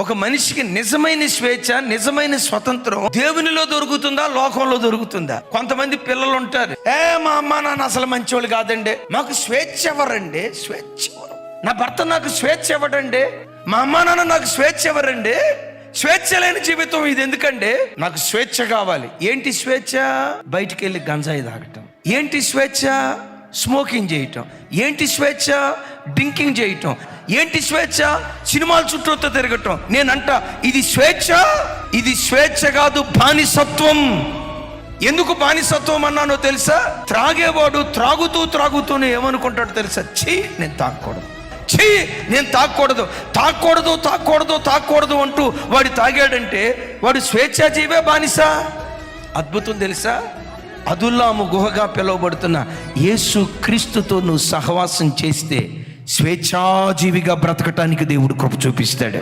ఒక మనిషికి నిజమైన స్వేచ్ఛ, నిజమైన స్వతంత్రం దేవునిలో దొరుకుతుందా, లోకంలో దొరుకుతుందా? కొంతమంది పిల్లలు ఉంటారు, మా అమ్మ నాన్న అసలు మంచోళ్ళు కాదండి, మాకు స్వేచ్ఛ ఎవరండి? స్వేచ్ఛ ఎవరు? నా భర్త నాకు స్వేచ్ఛ ఇవ్వడండి, మా అమ్మ నాన్న నాకు స్వేచ్ఛ ఎవరండి? స్వేచ్ఛ లేని జీవితం ఇది ఎందుకండి? నాకు స్వేచ్ఛ కావాలి. ఏంటి స్వేచ్ఛ? బయటికి వెళ్ళి గంజాయి తాగటం. ఏంటి స్వేచ్ఛ? స్మోకింగ్ చేయటం. ఏంటి స్వేచ్ఛ? డ్రింకింగ్ చేయటం. ఏంటి స్వేచ్ఛ? సినిమాల చుట్టూతో తిరగటం. నేనంట ఇది స్వేచ్ఛ? ఇది స్వేచ్ఛ కాదు, బానిసత్వం. ఎందుకు బానిసత్వం అన్నానో తెలుసా? త్రాగేవాడు త్రాగుతూనే ఏమనుకుంటాడు తెలుసా? ఛీ, నేను తాగకూడదు, ఛీ, నేను తాగకూడదు అంటూ వాడు తాగాడంటే వాడు స్వేచ్ఛాజీవే బానిస. అద్భుతం తెలుసా? అదుల్లాము గుహగా పిలువబడుతున్న యేసు క్రీస్తుతో నువ్వు సహవాసం చేస్తే స్వేచ్ఛాజీవిగా బ్రతకటానికి దేవుడు కృప చూపిస్తాడు.